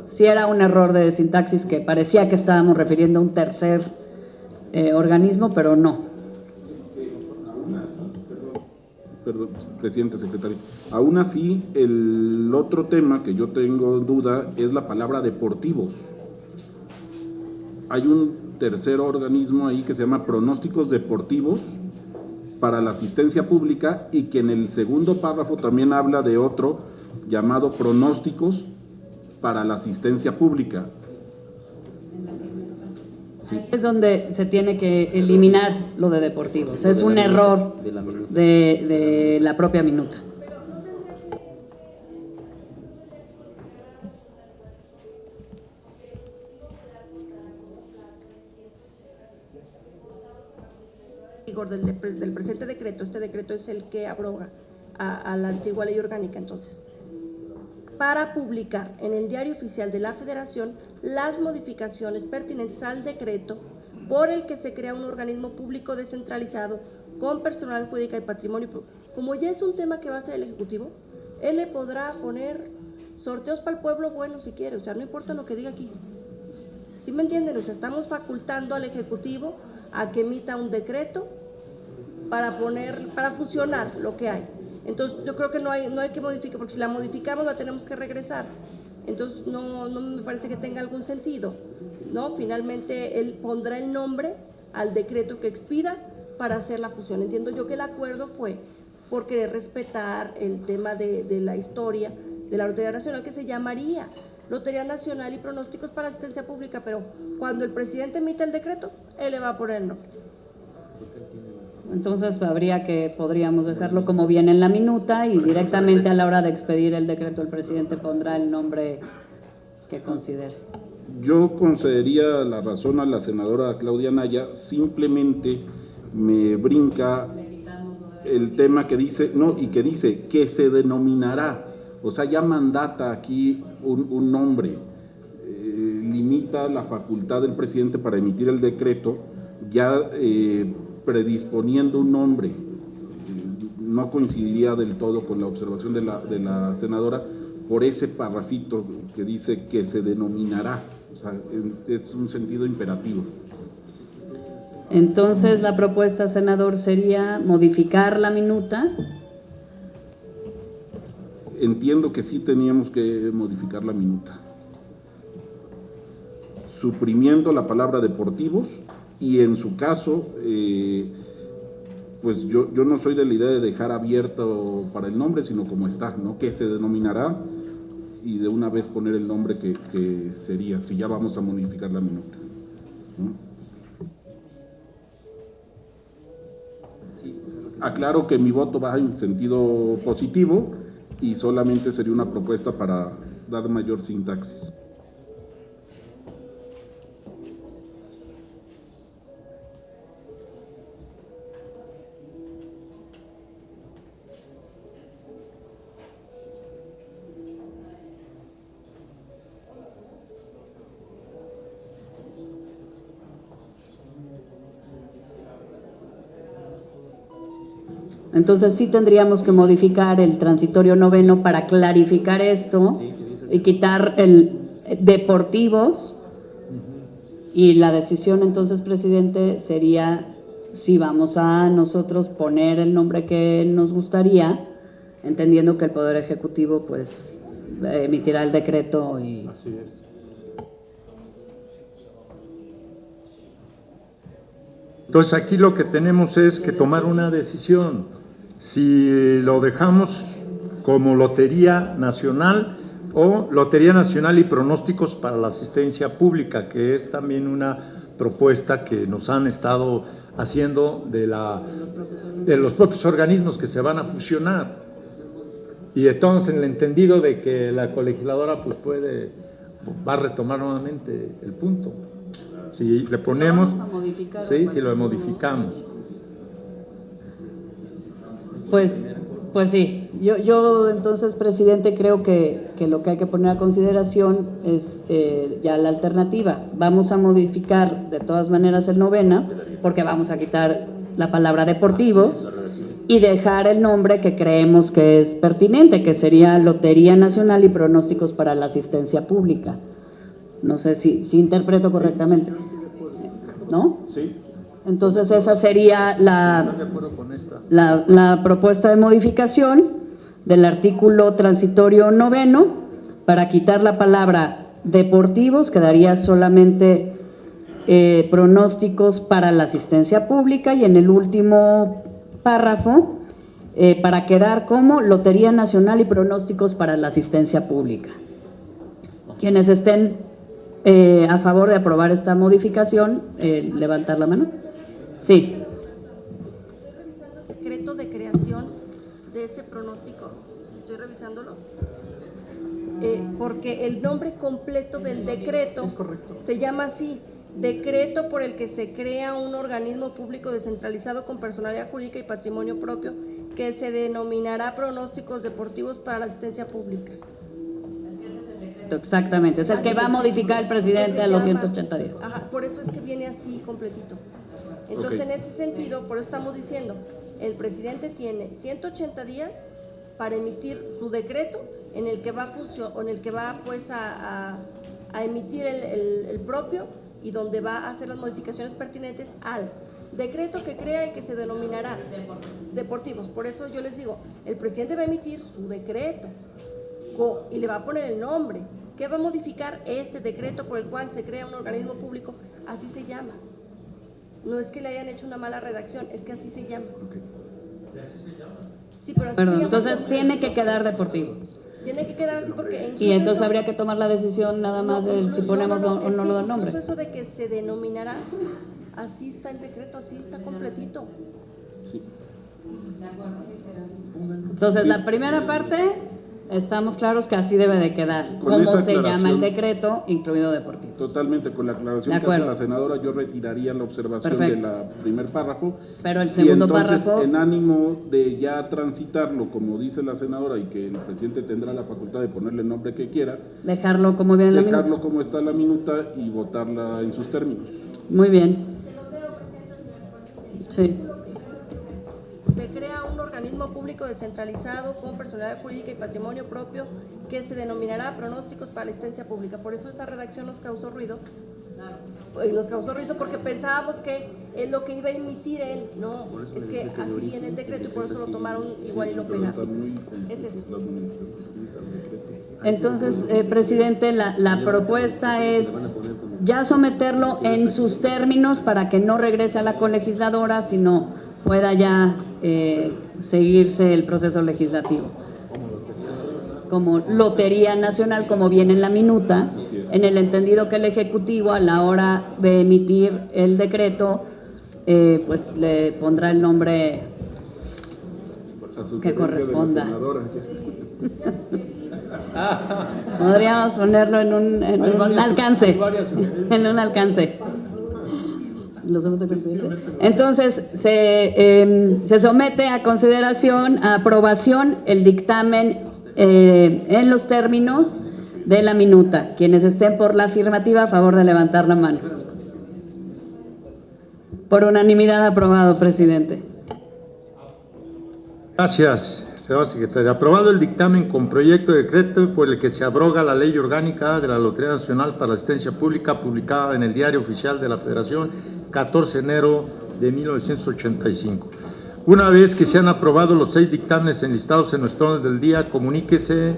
Sí, era un error de sintaxis que parecía que estábamos refiriendo a un tercer organismo, pero no. Perdón, presidente, secretario. Aún así, el otro tema que yo tengo duda es la palabra deportivos. Hay un tercer organismo ahí que se llama Pronósticos Deportivos para la Asistencia Pública, y que en el segundo párrafo también habla de otro llamado Pronósticos para la asistencia pública. Sí. Es donde se tiene que eliminar lo de deportivos. Es un error de la propia minuta. Del presente decreto, este decreto es el que abroga a la antigua ley orgánica. Entonces, para publicar en el Diario Oficial de la Federación las modificaciones pertinentes al decreto por el que se crea un organismo público descentralizado con personalidad jurídica y patrimonio. Como ya es un tema que va a ser el Ejecutivo, él le podrá poner sorteos para el pueblo bueno si quiere, o sea, no importa lo que diga aquí. ¿Sí me entienden? O sea, estamos facultando al Ejecutivo a que emita un decreto para fusionar lo que hay. Entonces yo creo que no hay que modificar, porque si la modificamos la tenemos que regresar. Entonces no me parece que tenga algún sentido, ¿no? Finalmente él pondrá el nombre al decreto que expida para hacer la fusión. Entiendo yo que el acuerdo fue por querer respetar el tema de la historia de la Lotería Nacional, que se llamaría Lotería Nacional y Pronósticos para Asistencia Pública, pero cuando el presidente emita el decreto, él le va a poner el nombre. Entonces podríamos dejarlo como viene en la minuta y directamente a la hora de expedir el decreto el presidente pondrá el nombre que considere. Yo concedería la razón a la senadora Claudia Anaya, simplemente me brinca el tema que dice, que dice que se denominará, o sea, ya mandata aquí un nombre, limita la facultad del presidente para emitir el decreto, ya predisponiendo un nombre. No coincidiría del todo con la observación de la senadora por ese parrafito que dice que se denominará, o sea, es un sentido imperativo. Entonces la propuesta, senador, sería modificar la minuta. Entiendo que sí teníamos que modificar la minuta, suprimiendo la palabra deportivos y en su caso, pues yo no soy de la idea de dejar abierto para el nombre, sino como está, ¿no? Que se denominará y de una vez poner el nombre que sería, si ya vamos a modificar la minuta, ¿no? Aclaro que mi voto va en sentido positivo y solamente sería una propuesta para dar mayor sintaxis. Entonces sí tendríamos que modificar el transitorio noveno para clarificar esto y quitar el deportivos, y la decisión entonces, presidente, sería si vamos a nosotros poner el nombre que nos gustaría, entendiendo que el Poder Ejecutivo pues emitirá el decreto y... Así es. Entonces aquí lo que tenemos es que tomar una decisión. Si lo dejamos como Lotería Nacional o Lotería Nacional y Pronósticos para la Asistencia Pública, que es también una propuesta que nos han estado haciendo de los propios organismos que se van a fusionar. Y entonces en el entendido de que la colegisladora pues va a retomar nuevamente el punto. Si le ponemos, sí, si lo modificamos. Pues sí, yo entonces, presidente, creo que lo que hay que poner a consideración es ya la alternativa. Vamos a modificar de todas maneras el novena, porque vamos a quitar la palabra deportivos y dejar el nombre que creemos que es pertinente, que sería Lotería Nacional y Pronósticos para la Asistencia Pública. No sé si interpreto correctamente, ¿no? Sí. Entonces esa sería la propuesta de modificación del artículo transitorio noveno. Para quitar la palabra deportivos quedaría solamente pronósticos para la asistencia pública, y en el último párrafo para quedar como Lotería Nacional y Pronósticos para la Asistencia Pública. Quienes estén a favor de aprobar esta modificación, levantar la mano. Sí. Decreto de creación de ese pronóstico, estoy revisándolo, porque el nombre completo del decreto se llama así: decreto por el que se crea un organismo público descentralizado con personalidad jurídica y patrimonio propio que se denominará pronósticos deportivos para la asistencia pública. Exactamente, es el que va a modificar el presidente a los 180 días. Ajá, por eso es que viene así completito. Entonces, en ese sentido, por eso estamos diciendo, el presidente tiene 180 días para emitir su decreto en el que va pues a emitir el propio, y donde va a hacer las modificaciones pertinentes al decreto que crea y que se denominará deportivos. Por eso yo les digo, el presidente va a emitir su decreto y le va a poner el nombre, que va a modificar este decreto por el cual se crea un organismo público, así se llama. No es que le hayan hecho una mala redacción, es que así se llama. Sí, pero así se llama. Entonces tiene que quedar deportivo. Tiene que quedar así porque... Y entonces habría que tomar la decisión nada más de si ponemos o no lo del nombre. Eso de que se denominará, así está el decreto, así está completito. Sí. Entonces la primera parte, estamos claros que así debe de quedar, Con como esa se llama el aclaración, decreto, incluido deportivo. Totalmente, con la aclaración De que hace acuerdo. la senadora, yo retiraría la observación Perfecto. del primer párrafo. Pero el segundo y entonces, párrafo, en ánimo de ya transitarlo, como dice la senadora, y que el presidente tendrá la facultad de ponerle el nombre que quiera, dejarlo como viene en la dejarlo minuta. como está la minuta y votarla en sus términos. Muy bien. Sí. Se crea un organismo público descentralizado con personalidad jurídica y patrimonio propio que se denominará pronósticos para la asistencia pública. Por eso esa redacción nos causó ruido. Y nos causó ruido porque pensábamos que es lo que iba a emitir él. No, es que así viene el decreto y por eso lo tomaron igual y lo pegaron. Es eso. Entonces, presidente, la propuesta es ya someterlo en sus términos para que no regrese a la colegisladora, sino pueda ya seguirse el proceso legislativo. Como Lotería Nacional, como viene en la minuta, en el entendido que el Ejecutivo a la hora de emitir el decreto, pues le pondrá el nombre que corresponda. Podríamos ponerlo en un alcance. En un alcance. Entonces, se somete a consideración, a aprobación, el dictamen en los términos de la minuta. Quienes estén por la afirmativa, a favor de levantar la mano. Por unanimidad aprobado, presidente. Gracias, señora secretaria. Aprobado el dictamen con proyecto de decreto por el que se abroga la Ley Orgánica de la Lotería Nacional para la Asistencia Pública, publicada en el Diario Oficial de la Federación, 14 de enero de 1985. Una vez que se han aprobado los 6 dictámenes enlistados en nuestro orden del día, comuníquense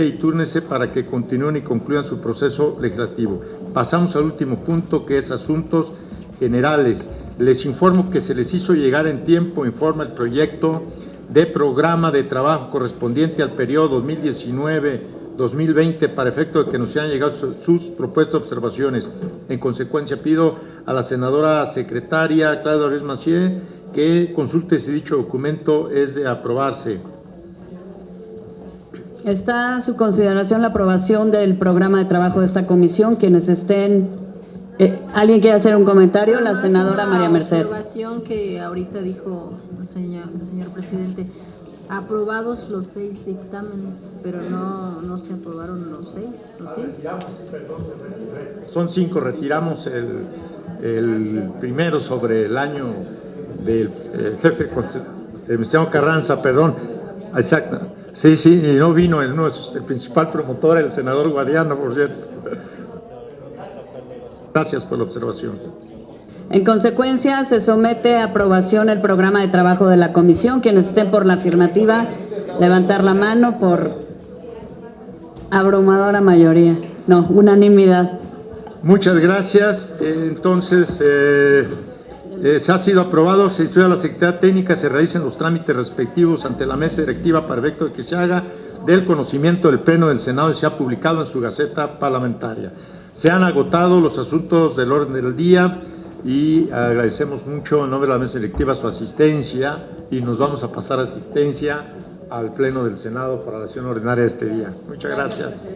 y túrnense para que continúen y concluyan su proceso legislativo. Pasamos al último punto, que es asuntos generales. Les informo que se les hizo llegar en tiempo, en forma, el proyecto de programa de trabajo correspondiente al periodo 2019-2020 para efecto de que nos hayan llegado sus propuestas observaciones. En consecuencia, pido a la senadora secretaria Claudia Ruiz Massieu que consulte si dicho documento es de aprobarse. Está a su consideración la aprobación del programa de trabajo de esta comisión. Quienes estén... ¿Alguien quiere hacer un comentario? La senadora María Merced. Observación que ahorita dijo el señor presidente. Aprobados los 6 dictámenes, pero no se aprobaron los 6, ¿o sí? Son 5, retiramos el primero sobre el año del jefe, Venustiano Carranza, perdón, exacto. Sí, y no vino el principal promotor, el senador Guadiana, por cierto. Gracias por la observación. En consecuencia, se somete a aprobación el programa de trabajo de la comisión. Quienes estén por la afirmativa, levantar la mano. Por abrumadora mayoría, no, unanimidad. Muchas gracias. Entonces, se ha sido aprobado. Se instruye a la Secretaría Técnica, se realicen los trámites respectivos ante la mesa directiva para efecto de que se haga del conocimiento del Pleno del Senado y sea publicado en su Gaceta Parlamentaria. Se han agotado los asuntos del orden del día y agradecemos mucho en nombre de la mesa directiva su asistencia y nos vamos a pasar asistencia al Pleno del Senado para la sesión ordinaria de este día. Muchas gracias.